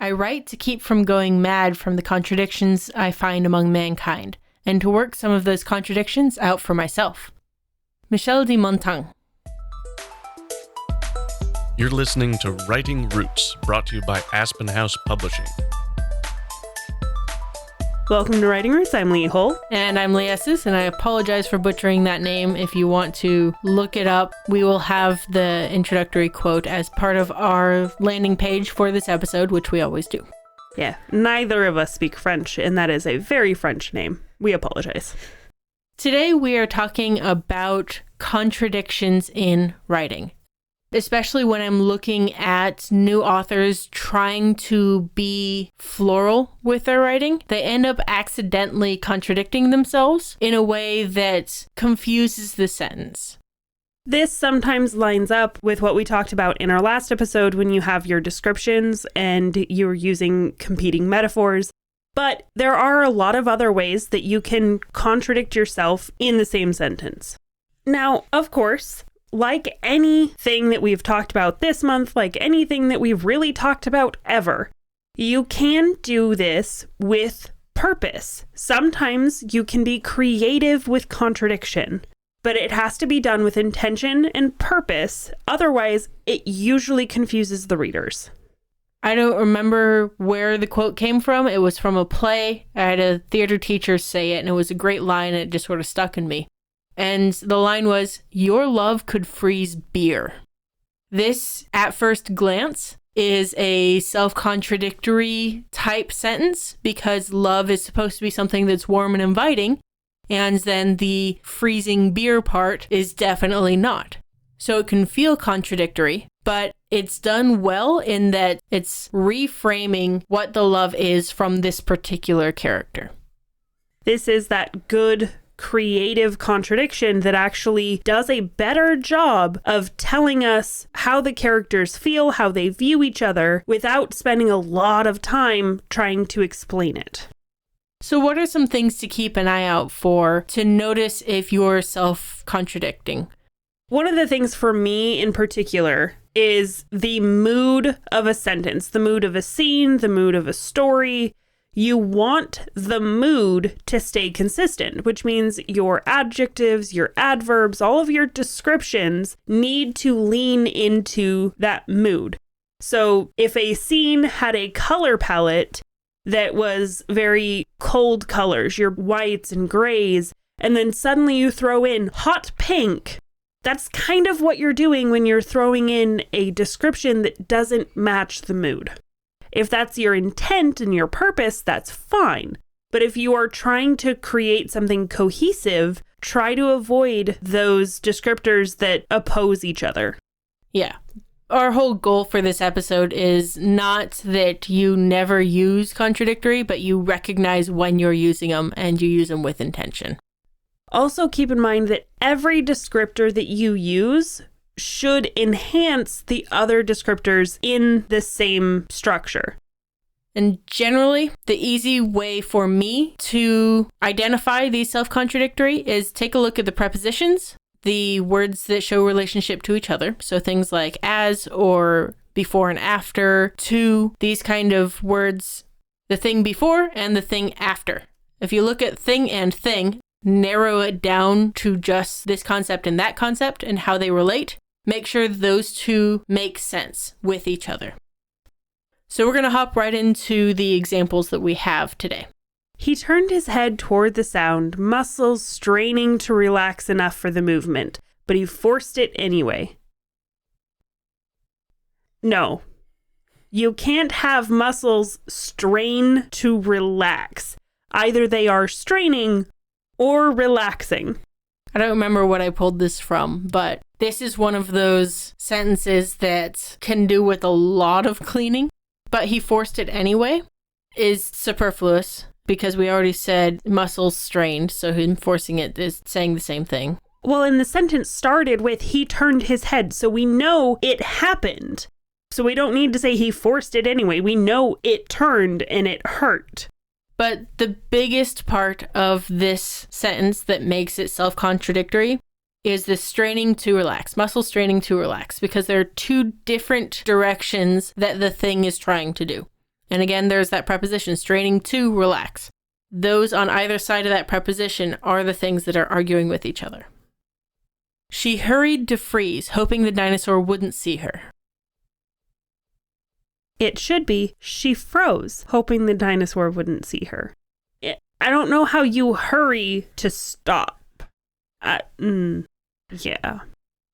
I write to keep from going mad from the contradictions I find among mankind, and to work some of those contradictions out for myself. Michel de Montaigne. You're listening to Writing Roots, brought to you by Aspen House Publishing. Welcome to Writing Roots. I'm Lee Hull. And I'm Lee Esses, and I apologize for butchering that name. If you want to look it up, we will have the introductory quote as part of our landing page for this episode, which we always do. Yeah, neither of us speak French, and that is a very French name. We apologize. Today we are talking about contradictions in writing. Especially when I'm looking at new authors trying to be floral with their writing, they end up accidentally contradicting themselves in a way that confuses the sentence. This sometimes lines up with what we talked about in our last episode when you have your descriptions and you're using competing metaphors. But there are a lot of other ways that you can contradict yourself in the same sentence. Now, of course, like anything that we've talked about this month, like anything that we've really talked about ever, you can do this with purpose. Sometimes you can be creative with contradiction, but it has to be done with intention and purpose. Otherwise, it usually confuses the readers. I don't remember where the quote came from. It was from a play. I had a theater teacher say it, and it was a great line, and it just sort of stuck in me. And the line was, "Your love could freeze beer." This, at first glance, is a self-contradictory type sentence because love is supposed to be something that's warm and inviting, and then the freezing beer part is definitely not. So it can feel contradictory, but it's done well in that it's reframing what the love is from this particular character. This is that good creative contradiction that actually does a better job of telling us how the characters feel, how they view each other, without spending a lot of time trying to explain it. So what are some things to keep an eye out for to notice if you're self-contradicting? One of the things for me in particular is the mood of a sentence, the mood of a scene, the mood of a story. You want the mood to stay consistent, which means your adjectives, your adverbs, all of your descriptions need to lean into that mood. So if a scene had a color palette that was very cold colors, your whites and grays, and then suddenly you throw in hot pink, that's kind of what you're doing when you're throwing in a description that doesn't match the mood. If that's your intent and your purpose, that's fine. But if you are trying to create something cohesive, try to avoid those descriptors that oppose each other. Yeah. Our whole goal for this episode is not that you never use contradictory, but you recognize when you're using them and you use them with intention. Also keep in mind that every descriptor that you use should enhance the other descriptors in the same structure. And generally, the easy way for me to identify these self-contradictory is take a look at the prepositions, the words that show relationship to each other. So things like as or before and after, to, these kind of words, the thing before and the thing after. If you look at thing and thing, narrow it down to just this concept and that concept and how they relate. Make sure those two make sense with each other. So we're going to hop right into the examples that we have today. He turned his head toward the sound, muscles straining to relax enough for the movement, but he forced it anyway. No, you can't have muscles strain to relax. Either they are straining or relaxing. I don't remember what I pulled this from, but this is one of those sentences that can do with a lot of cleaning, but he forced it anyway is superfluous because we already said muscles strained, so him forcing it is saying the same thing. Well, and the sentence started with he turned his head, so we know it happened. So we don't need to say he forced it anyway. We know it turned and it hurt. But the biggest part of this sentence that makes it self-contradictory is the straining to relax, muscle straining to relax, because there are two different directions that the thing is trying to do. And again, there's that preposition, straining to relax. Those on either side of that preposition are the things that are arguing with each other. She hurried to freeze, hoping the dinosaur wouldn't see her. It should be, she froze, hoping the dinosaur wouldn't see her. I don't know how you hurry to stop. Yeah.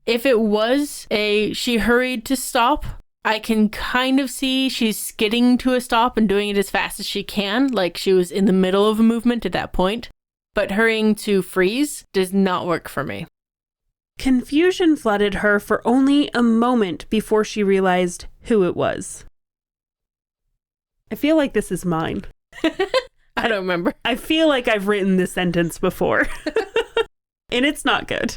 If it was she hurried to stop, I can kind of see she's skidding to a stop and doing it as fast as she can, like she was in the middle of a movement at that point. But hurrying to freeze does not work for me. Confusion flooded her for only a moment before she realized who it was. I feel like this is mine. I don't remember. I feel like I've written this sentence before. And it's not good.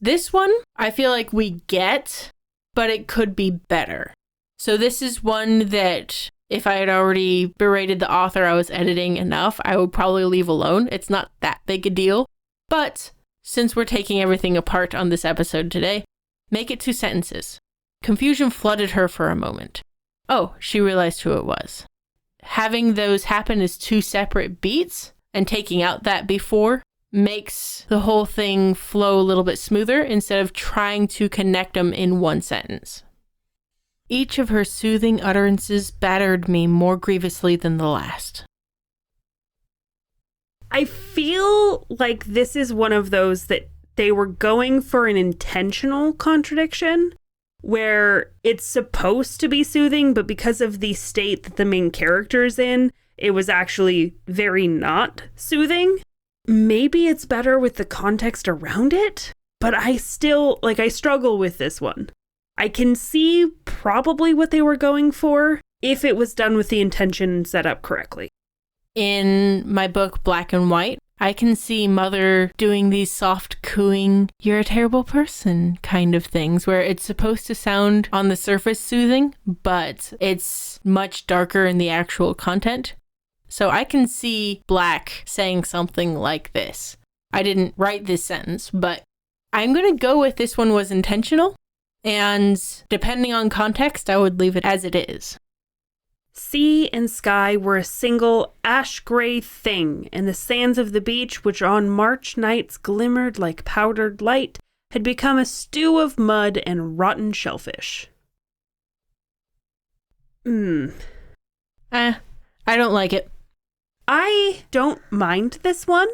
This one, I feel like we get, but it could be better. So this is one that if I had already berated the author I was editing enough, I would probably leave alone. It's not that big a deal. But since we're taking everything apart on this episode today, make it 2 sentences. Confusion flooded her for a moment. Oh, she realized who it was. Having those happen as 2 separate beats and taking out that before makes the whole thing flow a little bit smoother instead of trying to connect them in 1 sentence. Each of her soothing utterances battered me more grievously than the last. I feel like this is one of those that they were going for an intentional contradiction where it's supposed to be soothing, but because of the state that the main character is in, it was actually very not soothing. Maybe it's better with the context around it, but I struggle with this one. I can see probably what they were going for if it was done with the intention set up correctly. In my book, Black and White, I can see Mother doing these soft cooing, you're a terrible person kind of things where it's supposed to sound on the surface soothing, but it's much darker in the actual content. So I can see Black saying something like this. I didn't write this sentence, but I'm going to go with this one was intentional. And depending on context, I would leave it as it is. Sea and sky were a single ash-gray thing, and the sands of the beach, which on March nights glimmered like powdered light, had become a stew of mud and rotten shellfish. I don't like it. I don't mind this one.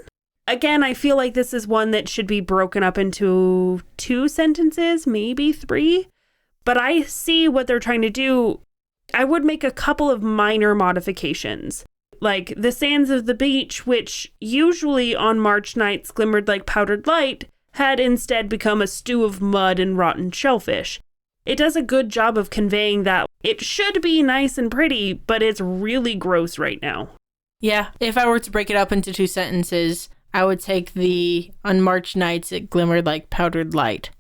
Again, I feel like this is one that should be broken up into 2 sentences, maybe 3. But I see what they're trying to do. I would make a couple of minor modifications. Like the sands of the beach, which usually on March nights glimmered like powdered light, had instead become a stew of mud and rotten shellfish. It does a good job of conveying that it should be nice and pretty, but it's really gross right now. Yeah, if I were to break it up into 2 sentences, I would take the on March nights it glimmered like powdered light.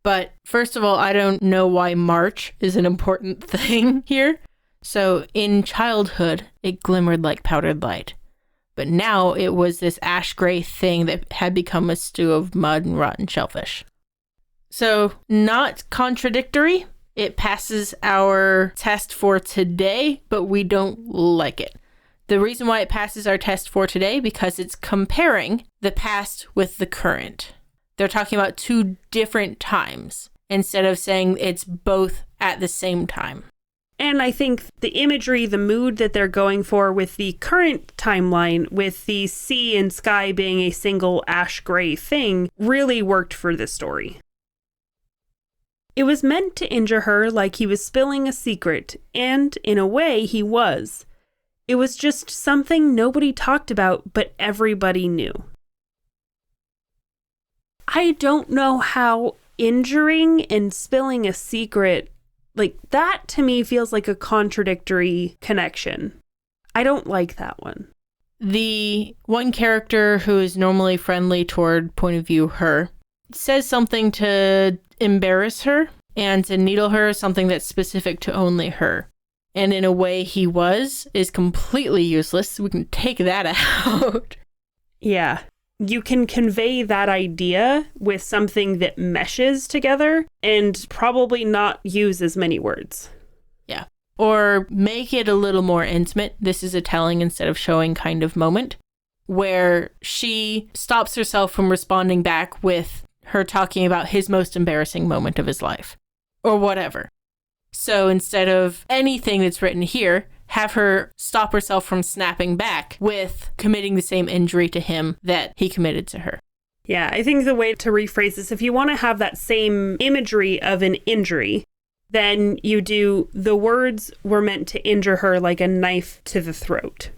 But first of all, I don't know why March is an important thing here. So in childhood, it glimmered like powdered light. But now it was this ash gray thing that had become a stew of mud and rotten shellfish. So not contradictory. It passes our test for today, but we don't like it. The reason why it passes our test for today, because it's comparing the past with the current. They're talking about 2 different times instead of saying it's both at the same time. And I think the imagery, the mood that they're going for with the current timeline, with the sea and sky being a single ash gray thing, really worked for this story. It was meant to injure her like he was spilling a secret, and in a way he was. It was just something nobody talked about, but everybody knew. I don't know how injuring and spilling a secret, like that to me feels like a contradictory connection. I don't like that one. The one character who is normally friendly toward point of view her says something to embarrass her and to needle her, something that's specific to only her. And in a way he is completely useless. We can take that out. Yeah. You can convey that idea with something that meshes together and probably not use as many words. Yeah. Or make it a little more intimate. This is a telling instead of showing kind of moment where she stops herself from responding back with her talking about his most embarrassing moment of his life or whatever. So instead of anything that's written here, have her stop herself from snapping back with committing the same injury to him that he committed to her. Yeah, I think the way to rephrase this, if you want to have that same imagery of an injury, then you do the words were meant to injure her like a knife to the throat.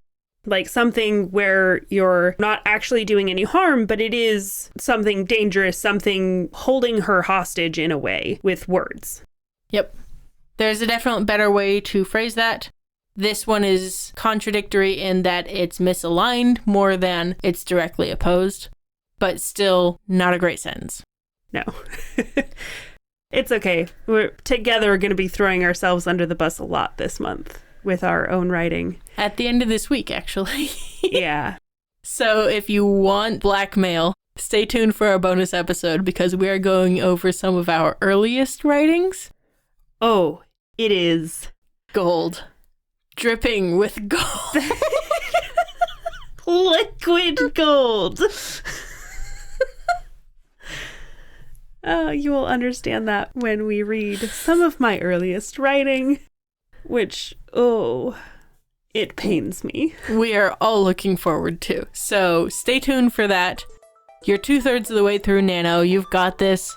Like something where you're not actually doing any harm, but it is something dangerous, something holding her hostage in a way with words. Yep. There's a definite better way to phrase that. This one is contradictory in that it's misaligned more than it's directly opposed, but still not a great sentence. No. It's okay. We're together going to be throwing ourselves under the bus a lot this month with our own writing. At the end of this week, actually. Yeah. So if you want blackmail, stay tuned for our bonus episode because we are going over some of our earliest writings. Oh, it is gold. Dripping with gold. Liquid gold. Oh, you will understand that when we read some of my earliest writing, which, it pains me. We are all looking forward to. So stay tuned for that. You're 2/3 of the way through Nano. You've got this.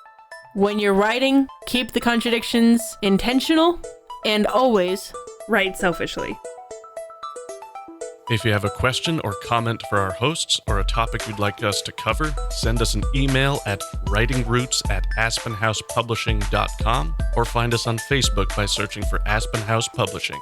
When you're writing, keep the contradictions intentional and always write selfishly. If you have a question or comment for our hosts or a topic you'd like us to cover, send us an email at writingroots@aspenhousepublishing.com or find us on Facebook by searching for Aspen House Publishing.